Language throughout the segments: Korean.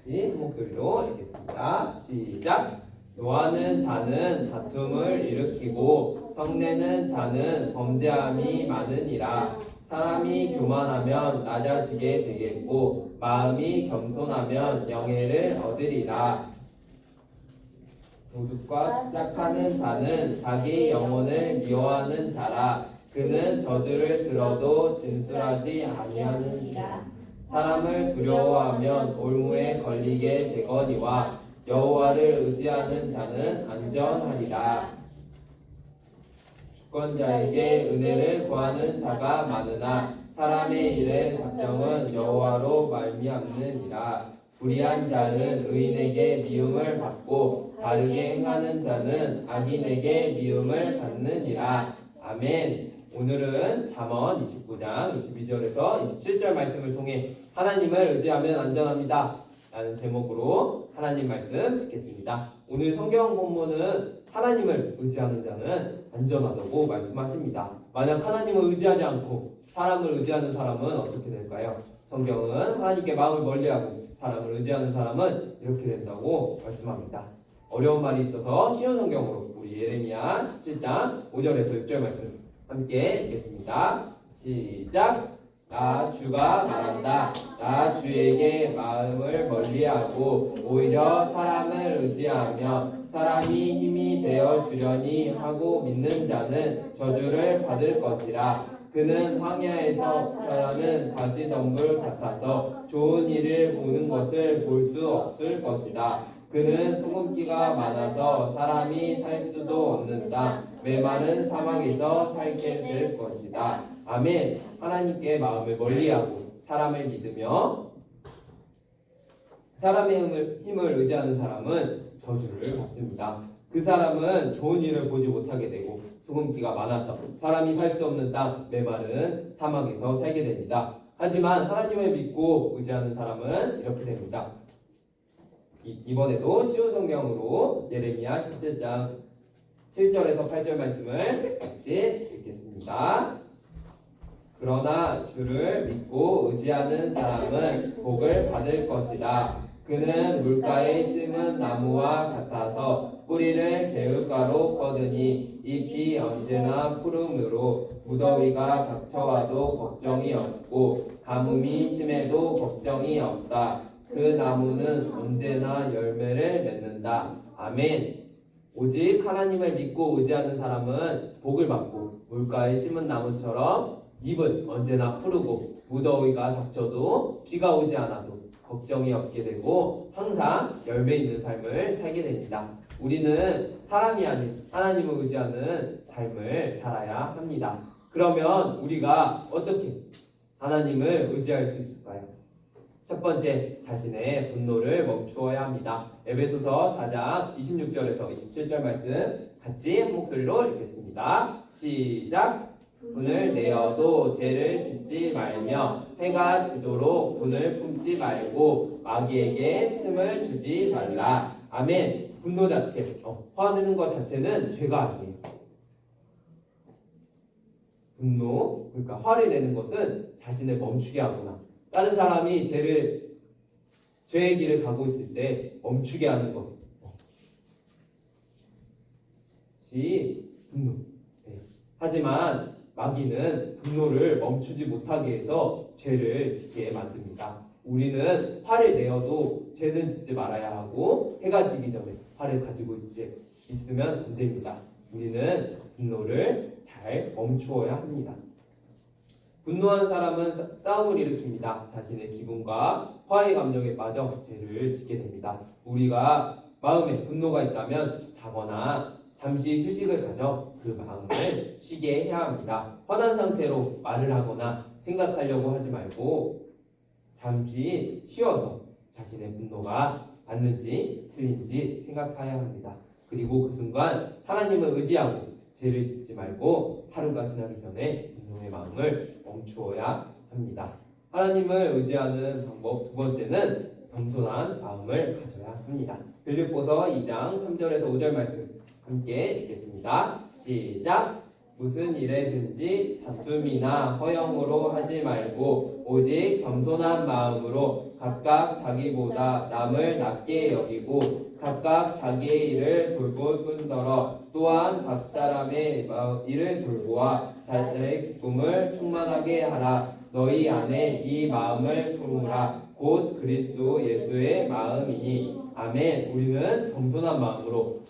같이 한 목소리로 읽겠습니다. 시작. 노하는 자는 다툼을 일으키고 성내는 자는 범죄함이 많으니라. 사람이 교만하면 낮아지게 되겠고 마음이 겸손하면 영예를 얻으리라. 도둑과 짝하는 자는 자기 영혼을 미워하는 자라. 그는 저주를 들어도 진술하지 아니하느니라. 사람을 두려워하면 올무에 걸리게 되거니와 여호와를 의지하는 자는 안전하리라. 주권자에게 은혜를 구하는 자가 많으나 사람의 일의 작정은 여호와로 말미암느니라. 불의한 자는 의인에게 미움을 받고 바르게 행하는 자는 악인에게 미움을 받느니라. 아멘. 오늘은 잠언 29장 22절에서 27절 말씀을 통해 하나님을 의지하면 안전합니다 라는 제목으로 하나님 말씀 듣겠습니다. 오늘 성경 본문은 하나님을 의지하는 자는 안전하다고 말씀하십니다. 만약 하나님을 의지하지 않고 사람을 의지하는 사람은 어떻게 될까요? 성경은 하나님께 마음을 멀리하고 사람을 의지하는 사람은 이렇게 된다고 말씀합니다. 어려운 말이 있어서 쉬운 성경으로 우리 예레미야 17장 5절에서 6절 말씀 함께 읽겠습니다. 시작. 나 주가 말한다. 나 주에게 마음을 멀리하고 오히려 사람을 의지하며 사람이 힘이 되어 주려니 하고 믿는 자는 저주를 받을 것이라. 그는 황야에서 자라는 가시덤불 같아서 좋은 일을 보는 것을 볼 수 없을 것이다. 그는 소금기가 많아서 사람이 살 수도 없는 땅 메마른 사막에서 살게 될 것이다. 아멘. 하나님께 마음을 멀리하고 사람을 믿으며 사람의 힘을 의지하는 사람은 저주를 받습니다. 그 사람은 좋은 일을 보지 못하게 되고 소금기가 많아서 사람이 살 수 없는 땅 메마른 사막에서 살게 됩니다. 하지만 하나님을 믿고 의지하는 사람은 이렇게 됩니다. 이번에도 쉬운 성경으로 예레미야 17장 7절에서 8절 말씀을 같이 읽겠습니다. 그러나 주를 믿고 의지하는 사람은 복을 받을 것이다. 그는 물가에 심은 나무와 같아서 뿌리를 개울가로 뻗으니 잎이 언제나 푸름으로 무더위가 닥쳐와도 걱정이 없고 가뭄이 심해도 걱정이 없다. 그 나무는 언제나 열매를 맺는다. 아멘. 오직 하나님을 믿고 의지하는 사람은 복을 받고 물가에 심은 나무처럼 잎은 언제나 푸르고 무더위가 닥쳐도 비가 오지 않아도 걱정이 없게 되고 항상 열매 있는 삶을 살게 됩니다. 우리는 사람이 아닌 하나님을 의지하는 삶을 살아야 합니다. 그러면 우리가 어떻게 하나님을 의지할 수 있을까요? 첫 번째, 자신의 분노를 멈추어야 합니다. 에베소서 4장 26절에서 27절 말씀 같이 한 목소리로 읽겠습니다. 시작. 분을 내어도 죄를 짓지 말며 해가 지도록 분을 품지 말고 마귀에게 틈을 주지 말라. 아멘. 분노 자체, 화내는 것 자체는 죄가 아니에요. 분노, 그러니까 화를 내는 것은 자신을 멈추게 하거나 다른 사람이 죄의 길을 가고 있을 때 멈추게 하는 것이 분노예요. 하지만 마귀는 분노를 멈추지 못하게 해서 죄를 짓게 만듭니다. 우리는 화를 내어도 죄는 짓지 말아야 하고 해가 지기 전에 화를 가지고 있으면 안 됩니다. 우리는 분노를 잘 멈추어야 합니다. 분노한 사람은 싸움을 일으킵니다. 자신의 기분과 화의 감정에 빠져 죄를 짓게 됩니다. 우리가 마음에 분노가 있다면 자거나 잠시 휴식을 가져 그 마음을 쉬게 해야 합니다. 화난 상태로 말을 하거나 생각하려고 하지 말고 잠시 쉬어서 자신의 분노가 맞는지 틀린지 생각해야 합니다. 그리고 그 순간 하나님을 의지하고 죄를 짓지 말고 하루가 지나기 전에 분노의 마음을 멈추어야 합니다. 하나님을 의지하는 방법 두 번째는 겸손한 마음을 가져야 합니다. 빌립보서 2장 3절에서 5절 말씀 함께 읽겠습니다. 시작. 무슨 일에든지 다툼이나 허영으로 하지 말고 오직 겸손한 마음으로 각각 자기보다 남을 낮게 여기고 각각 자기의 일을 돌볼 뿐더러 또한 각 사람의 일을 돌보아 자기의 기쁨을 충만하게 하라. 너희 안에 이 마음을 품으라. 곧 그리스도 예수의 마음이니. 아멘. 우리는 겸손한 마음으로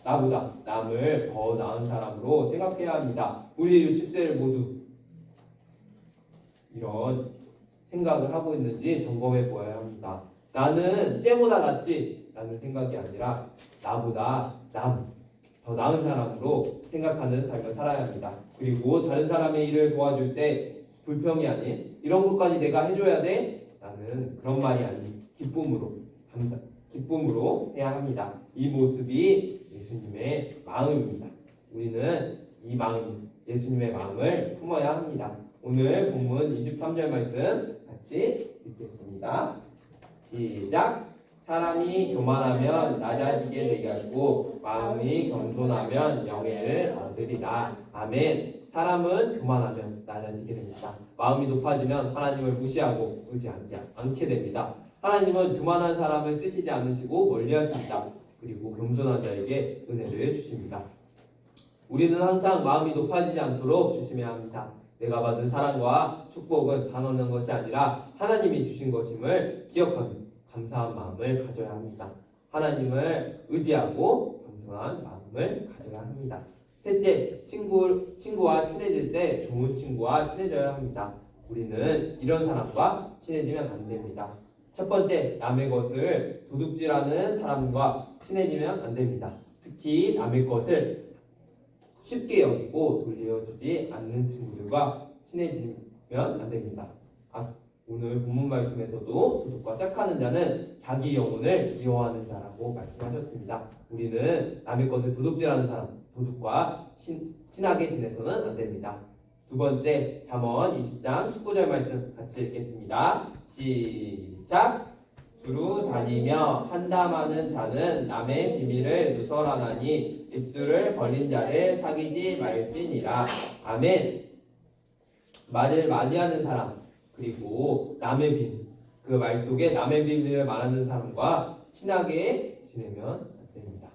나보다 남을 더 나은 사람으로 생각해야 합니다. 우리 유치세를 모두 이런 생각을 하고 있는지 점검해 보아야 합니다. 나는 쟤보다 낫지 라는 생각이 아니라 나보다 더 나은 사람으로 생각하는 삶을 살아야 합니다. 그리고 다른 사람의 일을 도와줄 때 불평이 아닌 이런 것까지 내가 해줘야 돼? 라는 그런 말이 아닌 기쁨으로 해야 합니다. 이 모습이 예수님의 마음입니다. 우리는 이 마음, 예수님의 마음을 품어야 합니다. 오늘 본문 23절 말씀 같이 읽겠습니다. 시작. 사람이 교만하면 낮아지게 되겠고 마음이 겸손하면 영예를 얻으리라. 아멘. 사람은 교만하면 낮아지게 됩니다. 마음이 높아지면 하나님을 무시하고 의지하지 않게 됩니다. 하나님은 교만한 사람을 쓰시지 않으시고 멀리하십니다. 그리고 겸손한 자에게 은혜를 주십니다. 우리는 항상 마음이 높아지지 않도록 조심해야 합니다. 내가 받은 사랑과 축복은 단언한 것이 아니라 하나님이 주신 것임을 기억하며 감사한 마음을 가져야 합니다. 하나님을 의지하고 겸손한 마음을 가져야 합니다. 셋째, 친구와 친해질 때 좋은 친구와 친해져야 합니다. 우리는 이런 사람과 친해지면 안 됩니다. 첫 번째, 남의 것을 도둑질하는 사람과 친해지면 안 됩니다. 특히 남의 것을 쉽게 여기고 돌려주지 않는 친구들과 친해지면 안 됩니다. 오늘 본문 말씀에서도 도둑과 짝하는 자는 자기 영혼을 미워하는 자라고 말씀하셨습니다. 우리는 남의 것을 도둑질하는 사람, 도둑과 친하게 지내서는 안 됩니다. 두 번째, 잠언 20장 19절 말씀 같이 읽겠습니다. 시작. 두루 다니며 한담하는 자는 남의 비밀을 누설하나니 입술을 벌린 자를 사귀지 말지니라. 아멘. 말을 많이 하는 사람, 그리고 남의 비밀, 그 말 속에 남의 비밀을 말하는 사람과 친하게 지내면 안 됩니다.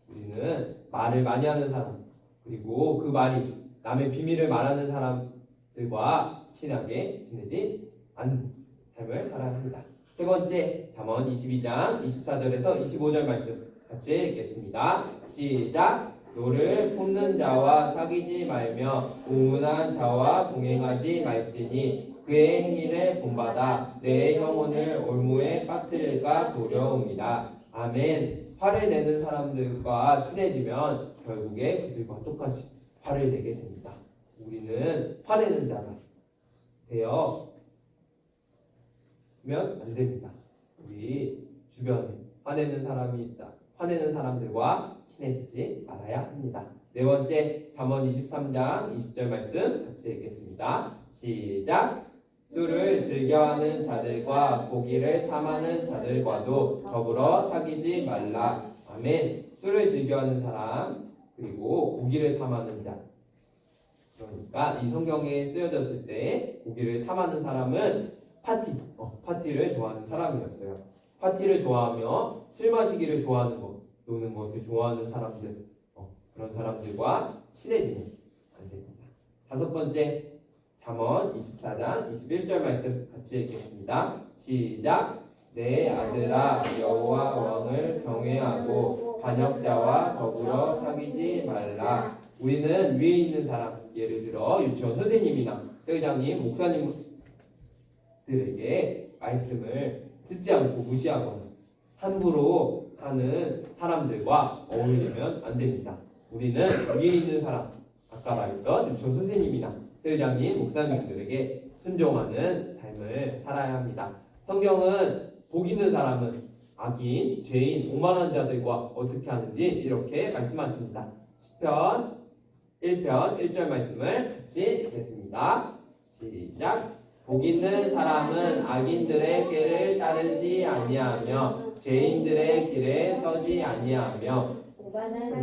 우리는 말을 많이 하는 사람, 그리고 그 말이 남의 비밀을 말하는 사람들과 친하게 지내지 않는 삶을 살아야 합니다. 세 번째, 잠언 22장 24절에서 25절 말씀 같이 읽겠습니다. 시작. 노를 품는 자와 사귀지 말며 우문한 자와 동행하지 말지니 그의 행위를 본받아 내 영혼을 올무에 빠뜨릴까 두려움이다. 아멘. 화를 내는 사람들과 친해지면 결국에 그들과 똑같이 화를 내게 됩니다. 우리는 화내는 자가 되어면 안 됩니다. 우리 주변에 화내는 사람이 있다. 화내는 사람들과 친해지지 말아야 합니다. 네 번째, 잠언 23장 20절 말씀 같이 읽겠습니다. 시작. 술을 즐겨하는 자들과 고기를 탐하는 자들과도 더불어 사귀지 말라. 아멘. 술을 즐겨하는 사람, 그리고 고기를 탐하는 자. 그러니까 이 성경에 쓰여졌을 때 고기를 탐하는 사람은 파티를 좋아하는 사람이었어요. 파티를 좋아하며 술 마시기를 좋아하는 것, 노는 것을 좋아하는 사람들, 그런 사람들과 친해지면 안 됩니다. 다섯 번째, 잠언 24장 21절 말씀 같이 읽겠습니다. 시작. 내 아들아 여호와 왕을 경외하고 반역자와 더불어 사귀지 말라. 우리는 위에 있는 사람, 예를 들어 유치원 선생님이나 회장님, 목사님들에게 말씀을 듣지 않고 무시하거나 함부로 하는 사람들과 어울리면 안 됩니다. 우리는 위에 있는 사람, 아까 말했던 유치원 선생님이나 회장님, 목사님들에게 순종하는 삶을 살아야 합니다. 성경은 복 있는 사람은 악인, 죄인, 오만한 자들과 어떻게 하는지 이렇게 말씀하십니다. 시편 1편 1절 말씀을 같이 읽겠습니다. 시작. 복 있는 사람은 악인들의 길을 따르지 아니하며 죄인들의 길에 서지 아니하며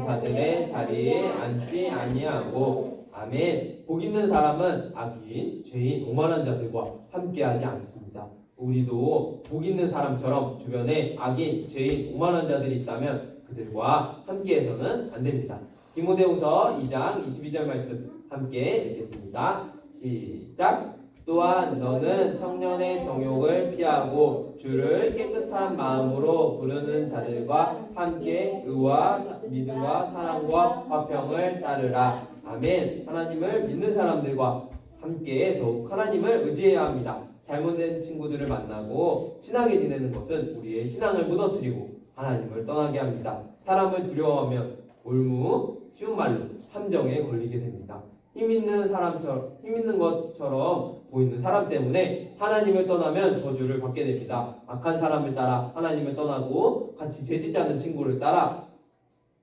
자들의 자리에 앉지 아니하고. 아멘. 복 있는 사람은 악인, 죄인, 오만한 자들과 함께하지 않습니다. 우리도 복 있는 사람처럼 주변에 악인, 죄인, 오만한 자들이 있다면 그들과 함께해서는 안 됩니다. 디모데후서 2장 22절 말씀 함께 읽겠습니다. 시작. 또한 너는 청년의 정욕을 피하고 주를 깨끗한 마음으로 부르는 자들과 함께 의와 믿음과 사랑과 화평을 따르라. 아멘. 하나님을 믿는 사람들과 함께 더욱 하나님을 의지해야 합니다. 잘못된 친구들을 만나고 친하게 지내는 것은 우리의 신앙을 무너뜨리고 하나님을 떠나게 합니다. 사람을 두려워하면 올무, 쉬운 말로 함정에 걸리게 됩니다. 힘 있는 것처럼 보이는 사람 때문에 하나님을 떠나면 저주를 받게 됩니다. 악한 사람을 따라 하나님을 떠나고 같이 죄짓지 않은 친구를 따라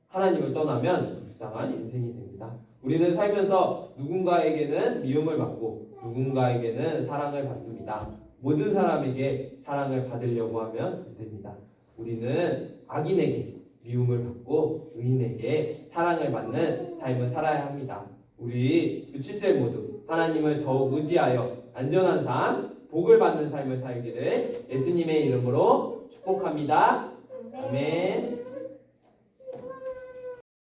하나님을 떠나면 불쌍한 인생이 됩니다. 우리는 살면서 누군가에게는 미움을 받고 누군가에게는 사랑을 받습니다. 모든 사람에게 사랑을 받으려고 하면 안 됩니다. 우리는 악인에게 미움을 받고 의인에게 사랑을 받는 삶을 살아야 합니다. 우리 7세 모두 하나님을 더욱 의지하여 안전한 삶, 복을 받는 삶을 살기를 예수님의 이름으로 축복합니다. 아멘.